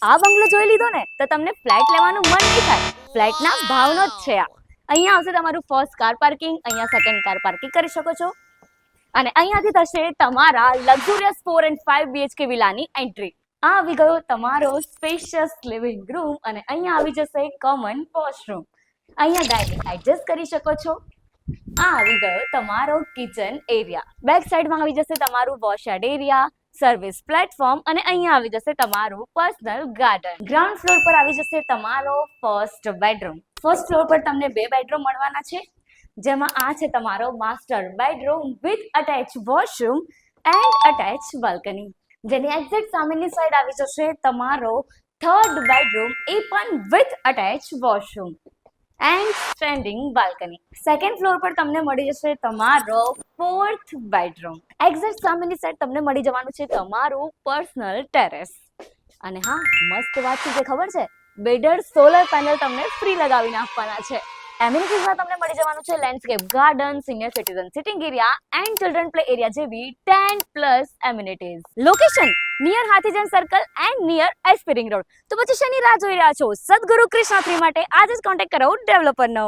આ બંગલો જોઈ લીધો ને તો તમને ફ્લેટ લેવાનું મન નહીં થાય. ફ્લેટના ભાવનો જ છે આ. અહીંયા આવશે તમારું ફર્સ્ટ કાર પાર્કિંગ, અહીંયા સેકન્ડ કાર પાર્કિંગ કરી શકો છો અને અહીંયાથી થશે તમારા લક્ઝુરિયસ 4 and 5 BHK વિલાની એન્ટ્રી. આ આવી ગયો તમારો સ્પેશિયસ લિવિંગ રૂમ અને અહીંયા આવી જશે કોમન વોશરૂમ. અહીંયા ડાઇનિંગ એડજસ્ટ કરી શકો છો. આ આવી ગયો તમારો કિચન એરિયા. બેક સાઈડમાં આવી જશે તમારું વોશયાર્ડ એરિયા, સર્વિસ પ્લેટફોર્મ અને અહીંયા આવી જશે તમારું પર્સનલ ગાર્ડન. ગ્રાઉન્ડ ફ્લોર પર આવી જશે તમારો ફર્સ્ટ બેડરૂમ. ફર્સ્ટ ફ્લોર પર તમને 2 બેડરૂમ મળવાના છે, જેમાં આ છે તમારો master bedroom with attach washroom and attach balcony. જેની એક્ઝેક્ટ સામેની સાઈડ આવી જશે તમારો થર્ડ બેડરૂમ, એ પણ with attach washroom and standing balcony. Second floor પર તમને મળી જશે તમારો ફોર્થ બેડરૂમ. એક્ઝેક્ટ સામેની સાઈડ તમને મળી જવાનું છે તમારું પર્સનલ ટેરેસ. અને હા, મસ્ત વાત છે જે ખબર છે, બેડર સોલર પેનલ તમને ફ્રી લગાવીને આપવાના છે. એમ્યુનિટીઝમાં તમને મળી જવાનું છે landscape garden, senior citizen sitting area and children play area જેવી 10+ amenities. Location near Hathijan circle and near SP ring road. તો પછી શેની રાહ જોઈ રહ્યા છો? સદગુરુ કૃષ્ણા 3 માટે આજે જ કોન્ટેક્ટ કરો ડેવલપરનો.